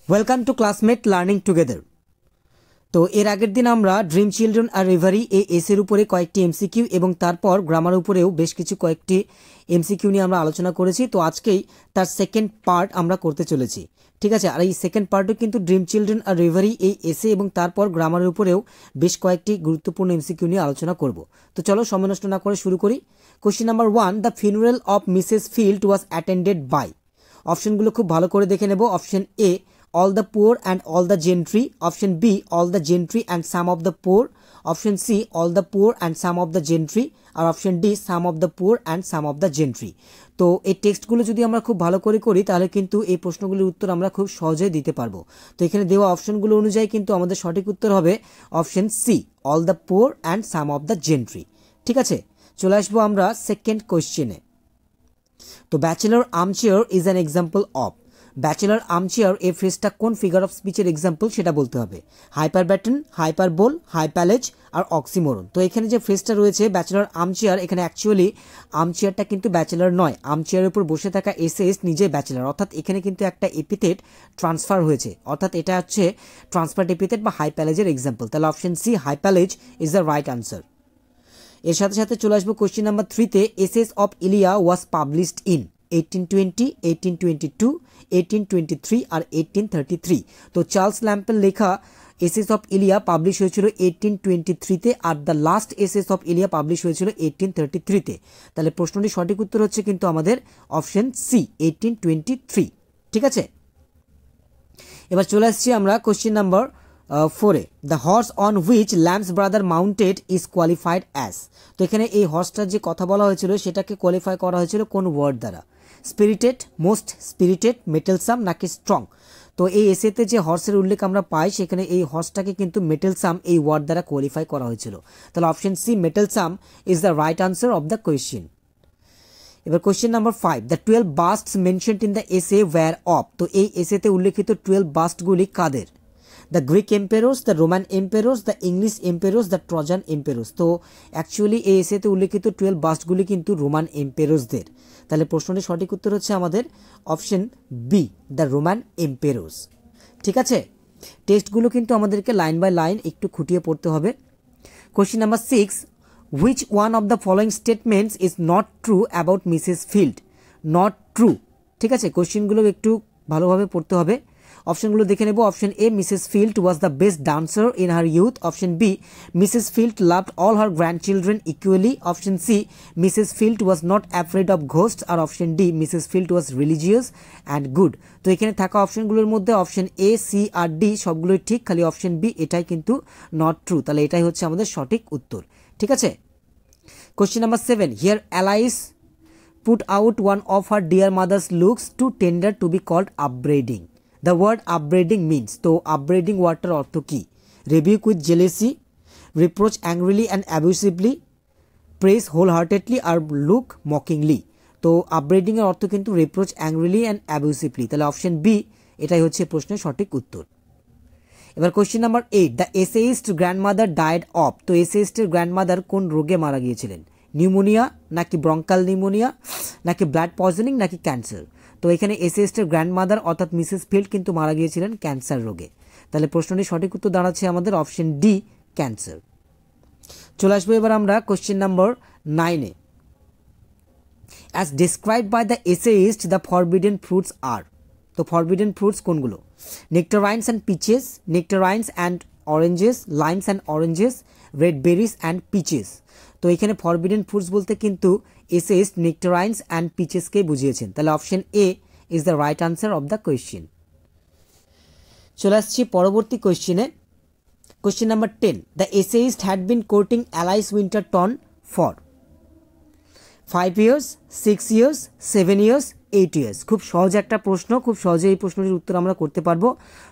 Welcome to classmate learning together. তো এর আগের দিন আমরা ড্রিম চিলড্রেন আর রিভারি এই এসের উপরে কয়েকটি এমসিকিউ এবং তারপর গ্রামার উপরেও বেশ কিছু কয়েকটি এমসিকিউ নিয়ে আমরা আলোচনা করেছি। তো আজকেই তার সেকেন্ড পার্ট আমরা করতে চলেছি, ঠিক আছে। আর এই সেকেন্ড পার্টও কিন্তু ড্রিম চিলড্রেন আর রিভারি এই এসে এবং তারপর গ্রামারের উপরেও বেশ কয়েকটি গুরুত্বপূর্ণ এমসিকিউ নিয়ে আলোচনা করব। তো চলো সময় নষ্ট না করে শুরু করি। Question number 1, the funeral of Mrs Field was attended by. অপশনগুলো খুব ভালো করে দেখে নেব। Option A, all the poor and all the gentry. Option B, all the gentry and some of the poor. Option C, all the poor and some of the gentry. আর option D, some of the poor and some of the gentry. তো এই টেক্সটগুলো যদি আমরা খুব ভালো করে করি তাহলে কিন্তু এই প্রশ্নগুলির উত্তর আমরা খুব সহজেই দিতে পারবো। তো এখানে দেওয়া অপশনগুলো অনুযায়ী কিন্তু আমাদের সঠিক উত্তর হবে option C, all the poor and some of the gentry। ঠিক আছে, চলে আসবো আমরা সেকেন্ড কোয়েশ্চেনে। তো bachelor armchair is an example of. Bachelor armchair এই ফ্রেজটা কোন ফিগার অফ স্পিচের এক্সাম্পল সেটা বলতে হবে। হাইপারব্যাটন, হাইপারবোল, হাইপ্যালেজ আর অক্সিমোরন। তো এখানে যে ফ্রেজটা রয়েছে ব্যাচেলর আর্মচেয়ার, এখানে অ্যাকচুয়ালি আর্মচেয়ারটা কিন্তু ব্যাচেলর নয়। আর্মচেয়ারের উপর বসে থাকা এসএস নিজে ব্যাচেলর, অর্থাৎ এখানে কিন্তু একটা এপিথেট ট্রান্সফার হয়েছে, অর্থাৎ এটা হচ্ছে ট্রান্সফার এপিথেট বা হাইপ্যালেজের এক্সাম্পল। তাহলে option C, hypallage is the right answer. এর সাথে সাথে চলে আসবো কোশ্চেন নাম্বার 3-তে। Essays of Elia was published in 1820, 1822, 1823 আর 1833। তো চার্লস ল্যাম্পের লেখা এসেস অফ ইলিয়া পাবলিশ হয়েছিল 1823-তে আর the last essays of Elia publish হয়েছিল 1833-তে। তাহলে প্রশ্নটির সঠিক উত্তর হচ্ছে কিন্তু আমাদের অপশন সি, 1823। ঠিক আছে, এবার চলে আসছি আমরা কোশ্চেন নাম্বার 4-এ। The horse on which Lamb's brother mounted is qualified as. তো এখানে এই হর্সটার যে কথা বলা হয়েছিল সেটাকে কোয়ালিফাই করা হয়েছিল কোন ওয়ার্ড দ্বারা? স্পিরিটেড, মোস্ট স্পিরিটেড, মেটেলসাম নাকি স্ট্রং। তো এই এসেতে যে হর্সের উল্লেখ আমরা পাই সেখানে এই হর্সটাকে কিন্তু মেটেলসাম এই ওয়ার্ড দ্বারা কোয়ালিফাই করা হয়েছিল। তাহলে option C, mettlesome is the right answer of the question. এবার question number 5, the 12 busts mentioned in the essay were of. তো এই এসেতে উল্লেখিত 12 বাস্টগুলি কাদের? The Greek emperors, the Roman emperors, the English emperors, the Trojan emperors. তো actually এই এসেতে উল্লেখিত 12 বাস্টগুলি কিন্তু রোমান এম্পেরোসদের। তাহলে প্রশ্নটির সঠিক উত্তর হচ্ছে আমাদের অপশন বি, দ্য রোমান এম্পেরোস। ঠিক আছে, টেক্সটগুলো কিন্তু আমাদেরকে লাইন বাই লাইন একটু খুঁটিয়ে পড়তে হবে। Question number 6, which one of the following statements is not true about Mrs field. Not true. ঠিক আছে, কোয়েশ্চেনগুলো একটু ভালোভাবে পড়তে হবে। অপশনগুলো দেখে নেব। Option A, Mrs Field was the best dancer in her youth. Option B, Mrs Field loved all her grandchildren equally. Option C, Mrs Field was not afraid of ghost. আর option D, Mrs Field was religious and good. তো এখানে থাকা অপশনগুলোর মধ্যে option A, C আর D সবগুলোই ঠিক, খালি অপশন বি এটাই কিন্তু নট ট্রু। তাহলে এটাই হচ্ছে আমাদের সঠিক উত্তর। ঠিক আছে, question number 7, here Alice put out one of her dear mother's looks too tender to be called upbraiding. The word upbraiding means, তো upbraiding ওয়ার্ডটার অর্থ কি? rebuke with jealousy, reproach angrily and abusively, praise wholeheartedly R look mockingly। তো upbraiding এর অর্থ কিন্তু reproach angrily and abusively। তাহলে option B এটাই হচ্ছে প্রশ্নের সঠিক উত্তর। এবার question number 8, the essayist grandmother died of. তো এসেইস্টের গ্র্যান্ডমাদার কোন রোগে মারা গিয়েছিলেন? নিউমোনিয়া নাকি ব্রঙ্কাল নিউমোনিয়া নাকি ব্লাড পয়জনিং নাকি ক্যান্সার। তো এখানে এসএসটের গ্র্যান্ডমাদার অর্থাৎ মিসেস ফিল্ড কিন্তু মারা গিয়েছিলেন ক্যান্সার রোগে। তাহলে প্রশ্নটির সঠিক উত্তর দাঁড়াচ্ছে আমাদের অপশন ডি, ক্যান্সার। চলে আসবো এবার আমরা কোশ্চেন নাম্বার 9-এ। As described by the essayist the forbidden fruits are. তো ফরবিডেন ফ্রুটস কোনগুলো? Nectarines and peaches, nectarines and oranges, limes and oranges, red berries and peaches. তো এখানে ফরবিডেন ফ্রুটস বলতে কিন্তু এসেইস্ট নেক্টারাইন্স অ্যান্ড পিচেসকে বুঝিয়েছেন। তাহলে option A is the right answer of the question. চলে আসছি পরবর্তী কোয়েশ্চেনে। Question number 10, the essayist had been courting Alice Winterton for 5 years, 6 years, 7 years, 8 years। খুব সহজ একটা প্রশ্ন, খুব সহজে এই প্রশ্নটির উত্তর আমরা করতে পারবো।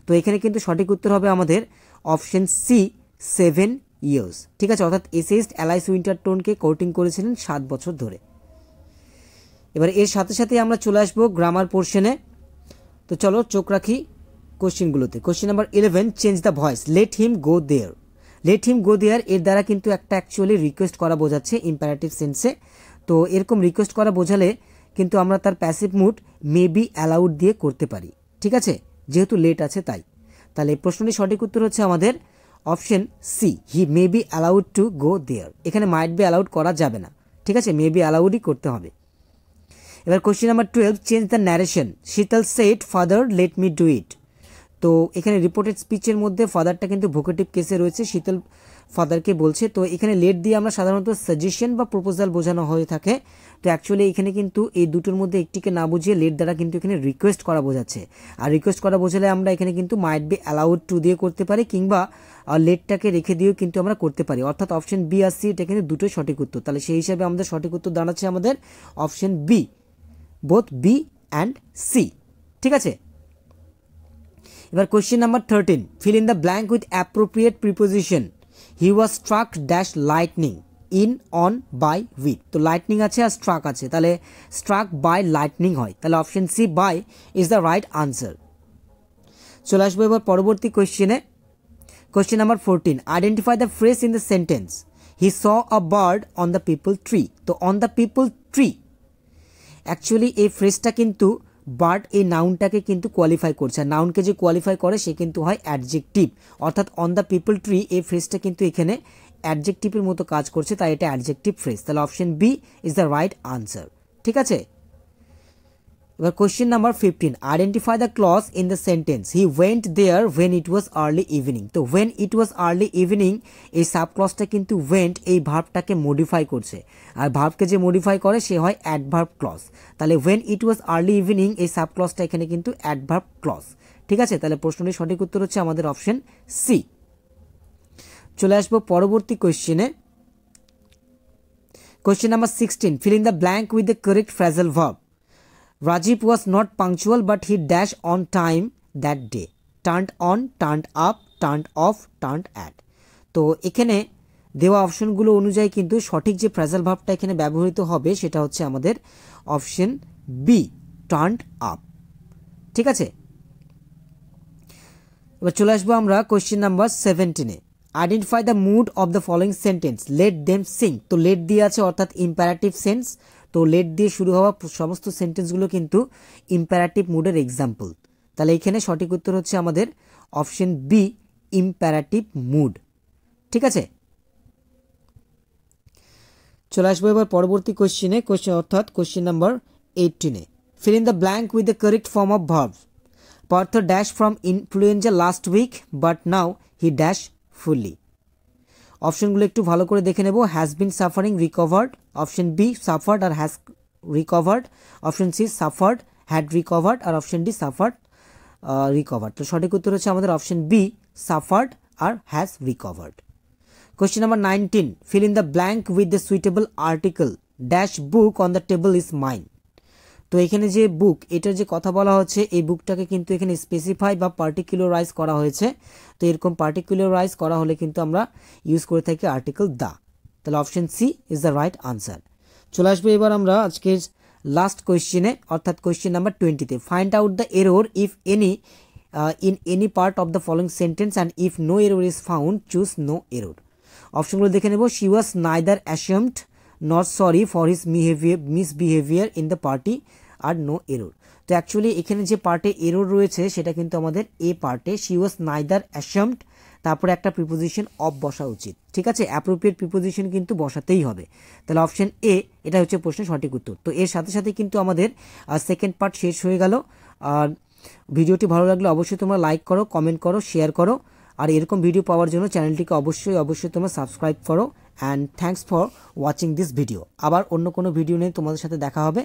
তো এখানে কিন্তু সঠিক উত্তর হবে আমাদের অপশন সি, 7 years। ঠিক আছে, অর্থাৎ এসেইস্ট অ্যালাইস উইন্টারটনকে কোর্টিং করেছিলেন 7 বছর ধরে। এবার এর সাথে সাথে আমরা চলে আসবো গ্রামার পোর্শনে। তো চলো চোখ রাখি কোশ্চেনগুলোতে। Question number 11, change the voice, let him go there. Let him go there এর দ্বারা কিন্তু একটা অ্যাকচুয়ালি রিকোয়েস্ট করা বোঝাচ্ছে ইম্পারেটিভ সেন্সে। তো এরকম রিকোয়েস্ট করা বোঝালে কিন্তু আমরা তার passive mood may be allowed দিয়ে করতে পারি। ঠিক আছে, যেহেতু লেট আছে তাই। তাহলে প্রশ্নটির সঠিক উত্তর হচ্ছে আমাদের option C, he may be allowed to go there. এখানে মাইট বি অ্যালাউড করা যাবে না, ঠিক আছে, মে বি অ্যালাউডই করতে হবে। এবার question number 12, change the narration. Shital said father let me do it. তো এখানে রিপোর্টেড স্পিচের মধ্যে ফাদারটা কিন্তু ভোকেটিভ কেসে রয়েছে, শীতল ফাদারকে বলছে। তো এখানে লেট দিয়ে আমরা সাধারণত সাজেশন বা প্রপোজাল বোঝানো হয়ে থাকে। তো অ্যাকচুয়ালি এখানে কিন্তু এই দুটোর মধ্যে একটিকে না বুঝিয়ে লেট দ্বারা কিন্তু এখানে রিকোয়েস্ট করা বোঝাচ্ছে। আর রিকোয়েস্ট করা বোঝালে আমরা এখানে কিন্তু মাইট বি অ্যালাউড টু দিয়ে করতে পারি, কিংবা লেটটাকে রেখে দিয়েও কিন্তু আমরা করতে পারি। অর্থাৎ অপশন বি আর সি এটা কিন্তু দুটোই সঠিক উত্তর। তাহলে সেই হিসাবে আমাদের সঠিক উত্তর দাঁড়াচ্ছে আমাদের option B, both B and C, ঠিক আছে। এবার question number 13, fill in the blank with appropriate preposition. He was struck dash lightning in, on, by, with. তো লাইটনিং আছে আর স্ট্রাক আছে, তাহলে স্ট্রাক বাই লাইটনিং হয়, তাহলে option C by is the right answer. চলে আসবো এবার পরবর্তী কোয়েশ্চেনে। Question number 14, identify the phrase in the sentence. He saw a bird on the peepal tree. তো on the peepal tree, actually এই ফ্রেজটা কিন্তু বার্ড এই নাউনটাকে কিন্তু কোয়ালিফাই করছে। আর নাউনকে যে কোয়ালিফাই করে সে কিন্তু হয় অ্যাডজেক্টিভ, অর্থাৎ অন দ্য পিপল ট্রি এই ফ্রেজটা কিন্তু এখানে অ্যাডজেক্টিভের মতো কাজ করছে, তাই এটা অ্যাডজেক্টিভ ফ্রেজ। তাহলে option B is the right answer, ঠিক আছে। এবার question number 15, identify the clause in the sentence. He went there when it was early evening. তো when it was early evening, এই সাব ক্লজটা কিন্তু ওয়েন্ট এই ভার্বটাকে modify করছে, আর ভার্বকে যে মডিফাই করে সে হয় অ্যাডভার্ব ক্লজ। তাহলে when it was early evening এই সাব ক্লজটা এখানে কিন্তু অ্যাডভার্ব ক্লজ, ঠিক আছে। তাহলে প্রশ্নটির সঠিক উত্তর হচ্ছে আমাদের অপশন সি। চলে আসবো পরবর্তী কোয়েশ্চেনে। Question number 16, fill in the blank with the correct phrasal verb. Rajiv was not punctual but he dashed on time that day. Turned on, turned up, turned off, turned at. তো এখানে দেওয়া অপশনগুলো অনুযায়ী কিন্তু সঠিক যে ফ্রেজাল ভার্বটা এখানে ব্যবহৃত হবে সেটা হচ্ছে আমাদের অপশন বি, টার্নড আপ, ঠিক আছে। এবার চলে আসবো আমরা কোয়েশ্চেন নাম্বার 17-এ। Identify the mood of the following sentence. Let them sing. তো লেট দিয়ে আছে অর্থাৎ ইম্পারেটিভ সেন্স। তো লেট দিয়ে শুরু হওয়া সমস্ত সেন্টেন্সগুলো কিন্তু ইম্পারেটিভ মুডের এক্সাম্পল। তাহলে এখানে সঠিক উত্তর হচ্ছে আমাদের অপশন বি, ইম্পারেটিভ মুড, ঠিক আছে। চলে আসবো এবার পরবর্তী কোয়েশ্চেনে, অর্থাৎ কোয়েশ্চেন নাম্বার 18-এ। Fill in the blank with the correct form of verb. Partha dash from influenza last week but now he dash fully. অপশনগুলো একটু ভালো করে দেখে নেব। Has been suffering recovered, option B suffered আর has recovered, option C suffered had recovered, আর option D suffered recovered. তো সঠিক উত্তর হচ্ছে আমাদের অপশন বি, সাফার্ড আর has recovered. Question number 19, fill in the blank with the suitable article. Dash book on the table is mine. তো এখানে যে বুক, এটার যে কথা বলা হচ্ছে, এই বুকটাকে কিন্তু এখানে স্পেসিফাই বা পার্টিকুলারাইজ করা হয়েছে। তো এরকম পার্টিকুলারাইজ করা হলে কিন্তু আমরা ইউজ করে থাকি আর্টিকেল দ্য। তাহলে option C is the right answer. চলে আসবে এবার আমরা আজকের লাস্ট কোয়েশ্চেনে, অর্থাৎ কোয়েশ্চেন নাম্বার 20-তে। Find out the error if any in any part of the following sentence and if no error is found choose no error. অপশনগুলো দেখে নেব। She was neither ashamed not sorry for his misbehaviour in the party আর no error. তো actually এখানে যে পার্টে error রয়েছে সেটা কিন্তু আমাদের এ পার্টে। শি ওয়াজ নাইদার অ্যাশেমড, তারপরে একটা প্রিপোজিশন অফ বসা উচিত, ঠিক আছে। অ্যাপ্রোপ্রিয়েট প্রিপোজিশন কিন্তু বসাতেই হবে। তাহলে অপশন এ এটা হচ্ছে প্রশ্নের সঠিক উত্তর। তো এর সাথে সাথে কিন্তু আমাদের সেকেন্ড পার্ট শেষ হয়ে গেল। আর ভিডিওটি ভালো লাগলে অবশ্যই তোমরা লাইক করো, কমেন্ট করো, শেয়ার করো। আর এরকম ভিডিও পাওয়ার জন্য চ্যানেলটিকে অবশ্যই তোমরা সাবস্ক্রাইব করো। And thanks for watching this video. আবার অন্য কোনো ভিডিও নিয়ে তোমাদের সাথে দেখা হবে।